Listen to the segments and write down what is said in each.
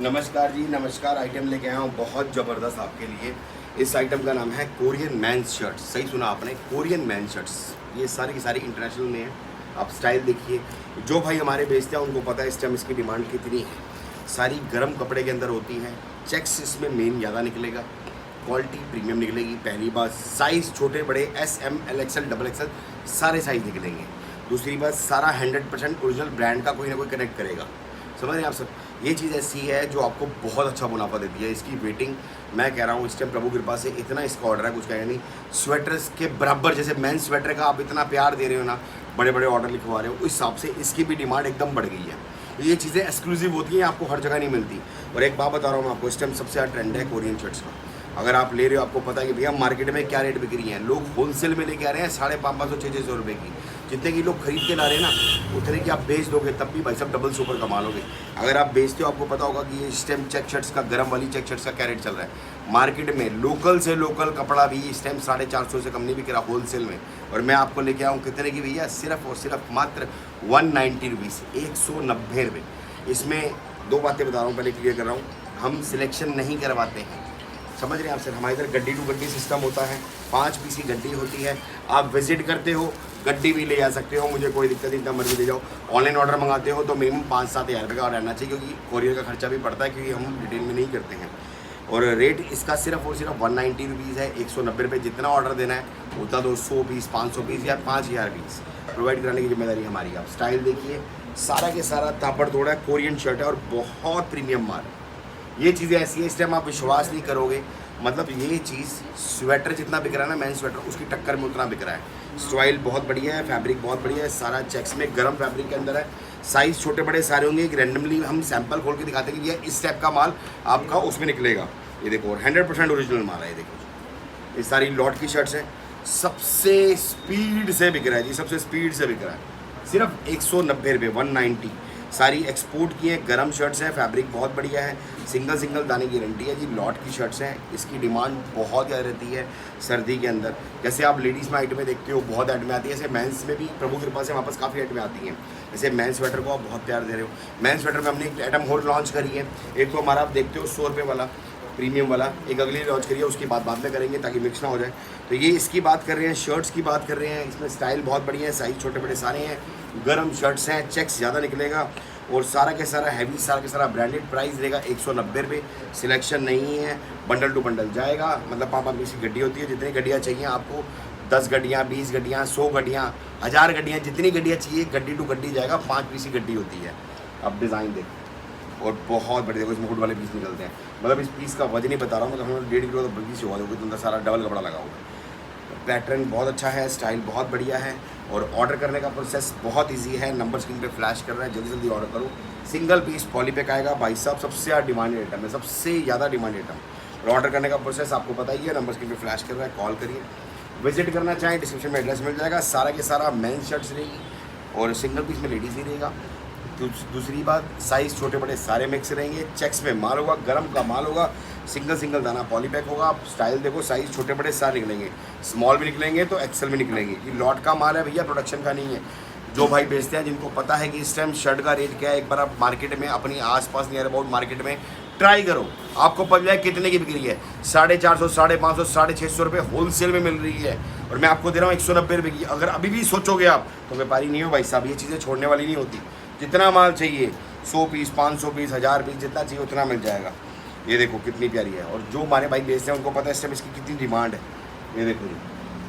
नमस्कार जी, नमस्कार। आइटम लेके आया हूँ बहुत ज़बरदस्त आपके लिए। इस आइटम का नाम है कोरियन मैंस शर्ट्स। सही सुना आपने, कोरियन मैंस शर्ट्स। ये सारी की सारी इंटरनेशनल में है। आप स्टाइल देखिए, जो भाई हमारे बेचते हैं उनको पता है इस टाइम इसकी डिमांड कितनी है। सारी गर्म कपड़े के अंदर होती हैं। चेक्स इसमें मेन ज़्यादा निकलेगा, क्वालिटी प्रीमियम निकलेगी। पहली बात, साइज़ छोटे बड़े S M L XL double XL सारे साइज़ निकलेंगे। दूसरी बात, सारा 100% ओरिजिनल ब्रांड का कोई ना कोई कनेक्ट करेगा। समझ रहे हैं आप सब। ये चीज़ ऐसी है जो आपको बहुत अच्छा मुनाफा देती है। इसकी वेटिंग मैं कह रहा हूँ इस टाइम प्रभु कृपा से इतना इसका ऑर्डर है, कुछ कहेगा नहीं। स्वेटर्स के बराबर, जैसे मेन स्वेटर का आप इतना प्यार दे रहे हो ना, बड़े बड़े ऑर्डर लिखवा रहे हो, उस हिसाब से इसकी भी डिमांड एकदम बढ़ गई है। ये चीज़ें एक्सक्लूसिव होती हैं, आपको हर जगह नहीं मिलती। और एक बात बता रहा हूँ आपको, इस टाइम सबसे ज़्यादा ट्रेंड है कोरियन शर्ट्स का। अगर आप ले रहे हो, आपको पता है कि भैया मार्केट में क्या रेट बिक रही है। लोग होलसेल में लेके आ रहे हैं 550-600 रुपये की। जितने की लोग खरीद के ला रहे हैं ना, उतने की आप बेच दोगे तब भी भाई साहब डबल सुपर कमा लोगे। अगर आप बेचते हो, आपको पता होगा कि ये इस टाइम चेक शर्ट्स का, गर्म वाली चेक शर्ट्स का क्या रेट चल रहा है मार्केट में। लोकल से लोकल कपड़ा भी इस टाइम 450 से कम नहीं बिक रहा होलसेल में। और मैं आपको लेके आऊँ कितने की भैया, सिर्फ और सिर्फ मात्र 190 रुपीज़, 190 रुपये। इसमें दो बातें बता रहा हूँ, पहले क्लियर कर रहा हूँ, हम सिलेक्शन नहीं करवाते हैं। समझ रहे हैं आप सर। हमारे इधर गड्डी टू गड्डी सिस्टम होता है, 5 पीस की गड्डी होती है। आप विजिट करते हो, गड्डी भी ले जा सकते हो, मुझे कोई दिक्कत नहीं, इतना मर्जी ले जाओ। ऑनलाइन ऑर्डर मंगाते हो तो मिनिमम 5-7 हज़ार रुपये का रहना चाहिए, क्योंकि कोरियर का खर्चा भी पड़ता है, क्योंकि हम रिटेल में नहीं करते हैं। और रेट इसका सिर्फ और सिर्फ 190 रुपीज़ है, 190 रुपये। जितना ऑर्डर देना है उतना 200 पीस, 500 पीस या 5000 पीस प्रोवाइड कराने की जिम्मेदारी हमारी। आप स्टाइल देखिए, सारा के सारा तापड़ तोड़ा है, कोरियन शर्ट है और बहुत प्रीमियम माल है। ये चीज़ें ऐसी है, इस टाइम आप विश्वास नहीं करोगे। मतलब ये चीज़ स्वेटर जितना बिक रहा है ना, मैन स्वेटर, उसकी टक्कर में उतना बिक रहा है। स्टाइल बहुत बढ़िया है, फैब्रिक बहुत बढ़िया है, सारा चेक्स में गर्म फैब्रिक के अंदर है। साइज़ छोटे बड़े सारे होंगे। एक रैंडमली हम सैंपल खोल के दिखाते हैं कि ये इस टाइप का माल आपका उसमें निकलेगा। ये देखो, और 100% ओरिजिनल माल है। ये देखो, ये सारी लॉट की शर्ट्स हैं। सबसे स्पीड से बिक रहा है जी, सबसे स्पीड से बिक रहा है। सिर्फ 190 रुपये, 190। सारी एक्सपोर्ट की हैं, गर्म शर्ट्स हैं, फैब्रिक बहुत बढ़िया है, सिंगल दाने की गारंटी है जी। लॉट की शर्ट्स हैं, इसकी डिमांड बहुत ज़्यादा रहती है सर्दी के अंदर। जैसे आप लेडीज़ में आइटमें देखते हो, बहुत आइटमें आती है। जैसे मेंस में भी प्रभु कृपा से वापस काफ़ी आइटमें आती हैं। जैसे मेन स्वेटर को आप बहुत प्यार दे रहे हो। मेन स्वेटर में हमने एक आइटम और लॉन्च करी है। एक तो हमारा आप देखते हो 100 रुपये वाला प्रीमियम वाला, एक अगली लॉन्च करिए, उसकी बाद में करेंगे ताकि मिक्स ना हो जाए। तो ये इसकी बात कर रहे हैं, शर्ट्स की बात कर रहे हैं। इसमें स्टाइल बहुत बढ़िया है, साइज़ छोटे बड़े सारे हैं, गर्म शर्ट्स हैं, चेक्स ज़्यादा निकलेगा और सारा के सारा हैवी, सारा के सारा ब्रांडेड। प्राइस रहेगा 190 रुपये। सिलेक्शन नहीं है, बंडल टू बंडल जाएगा। मतलब 5 पीस की गड्डी होती है, जितनी गड्डियाँ चाहिए आपको, 10 गड्डियाँ, 20 गड्डियाँ, 100 गड्डियाँ, 1000 गड्डियाँ, जितनी गड्डियाँ चाहिए गड्डी टू गड्डी जाएगा। 5 पीस की गड्डी होती है। अब डिज़ाइन देखो, और बहुत बड़े देखो, इसमें हुड वाले पीस निकलते हैं। मतलब इस पीस का वजन ही बता रहा हूँ, मतलब हम 1.5 किलो तो बल्कि से होगा, क्योंकि तुमका सारा डबल कपड़ा लगा होगा। पैटर्न बहुत अच्छा है, स्टाइल बहुत बढ़िया है, और ऑर्डर करने का प्रोसेस बहुत इजी है। नंबर स्क्रीन पे फ्लैश कर रहा है, जल्दी जल्दी ऑर्डर करो। सिंगल पीस पॉलीपैक आएगा भाई साहब, सबसे ज़्यादा डिमांडेड आइटम है, सबसे ज़्यादा डिमांडेड आइटम। और ऑर्डर करने का प्रोसेस आपको पता ही है, नंबर स्क्रीन पे फ्लैश कर रहा है, कॉल करिए। विजिट करना चाहें, डिस्क्रिप्शन में एड्रेस मिल जाएगा। सारा के सारा मेंस शर्ट्स रहेगी और सिंगल पीस में लेडीज़ ही रहेगा। दूसरी बात, साइज़ छोटे बड़े सारे मिक्स रहेंगे। चेक्स में माल होगा, गर्म का माल होगा, सिंगल दाना पॉलीपैक होगा। आप स्टाइल देखो, साइज़ छोटे बड़े सारे निकलेंगे, स्मॉल भी निकलेंगे तो एक्सेल भी निकलेंगे। ये लॉट का माल है भैया, प्रोडक्शन का नहीं है। जो भाई बेचते हैं, जिनको पता है कि इस टाइम शर्ट का रेट क्या है, एक बार आप मार्केट में अपनी आसपास नियर अबाउट मार्केट में ट्राई करो, आपको पता जाए कितने की बिक रही है। 450, 550, 650 रुपये होलसेल में मिल रही है, और मैं आपको दे रहा हूँ 190 रुपये की। अगर अभी भी सोचोगे आप तो व्यापारी नहीं हो भाई साहब। ये चीज़ें छोड़ने वाली नहीं होती। जितना माल चाहिए, 100 पीस, 500 पीस, 1000 पीस, जितना चाहिए उतना मिल जाएगा। ये देखो कितनी प्यारी है, और जो हमारे भाई बेचते हैं उनको पता है इस टाइम इसकी कितनी डिमांड है। ये देखो जी,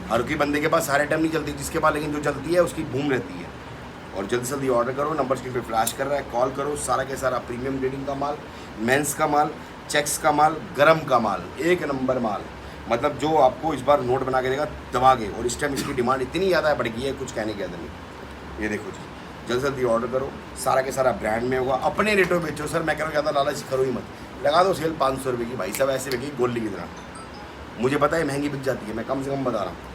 हर कोई बंदे के पास सारे टाइम नहीं चलती, जिसके पास लेकिन जो चलती है उसकी बूम रहती है। और जल्दी से जल्दी ऑर्डर करो, नंबर स्क्रीन पे फ्लैश कर रहा है, कॉल करो। सारा के सारा प्रीमियम ग्रेडिंग का माल, मेंस का माल, चेक्स का माल, गरम का माल, एक नंबर माल। मतलब जो आपको इस बार नोट बना के देगा दबा के। और इस टाइम इसकी डिमांड इतनी ज़्यादा बढ़ गई है, कुछ कहने की आदत नहीं। ये देखो जी, जल्दी से जल्दी ऑर्डर करो। सारा के सारा ब्रांड में होगा, अपने रेटों बेचो। सर मैं कह रहा हूँ ज़्यादा लालच करो ही मत, लगा दो सेल 500 रुपये की भाई साहब, ऐसे बिकी गोली की तरह। मुझे पता है महंगी बिक जाती है, मैं कम से कम बता रहा हूँ।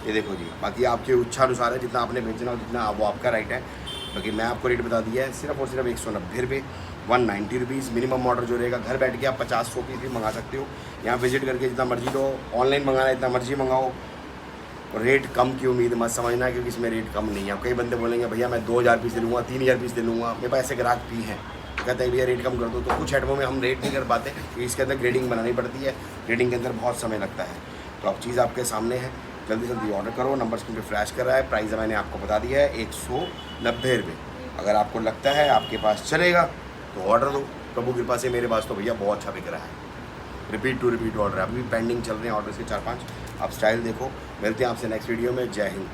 ये देखो जी, बाकी आपके इच्छा अनुसार है, जितना आपने बेचना हो, जितना वो आपका राइट है। बाकी मैं आपको रेट बता दिया है, सिर्फ और सिर्फ 190 रुपये, 190 रुपीज़। मिनिमम ऑर्डर जो रहेगा, घर बैठ के आप 50-100 पीस भी मंगा सकते हो। यहाँ विजिट करके जितना मर्जी लो, ऑनलाइन मंगाना है जितना मर्जी मंगाओ। और रेट कम की उम्मीद मत समझना, क्योंकि इसमें रेट कम नहीं है। अब कई बंदे बोलेंगे भैया मैं 2000 पीस ले लूँगा, 3000 पीस ले लूँगा। मेरे पास ऐसे ग्राहक भी हैं, कहते हैं भैया रेट कम कर दो, तो कुछ आइटमों में हम रेट नहीं कर पाते क्योंकि इसके अंदर ग्रेडिंग बनानी पड़ती है, ग्रेडिंग के अंदर बहुत समय लगता है। तो अब चीज़ आपके सामने है, जल्दी जल्दी ऑर्डर करो। नंबर स्क्रीन पे फ्लैश कर रहा है, प्राइस मैंने आपको बता दिया है 190 रुपये। अगर आपको लगता है आपके पास चलेगा तो ऑर्डर दो। प्रभु कृपा से मेरे पास तो भैया बहुत अच्छा बिक रहा है, रिपीट टू रिपीट ऑर्डर है। अभी पेंडिंग चल रहे हैं ऑर्डर्स के 4-5। आप स्टाइल देखो। मिलते हैं आपसे नेक्स्ट वीडियो में। जय हिंद।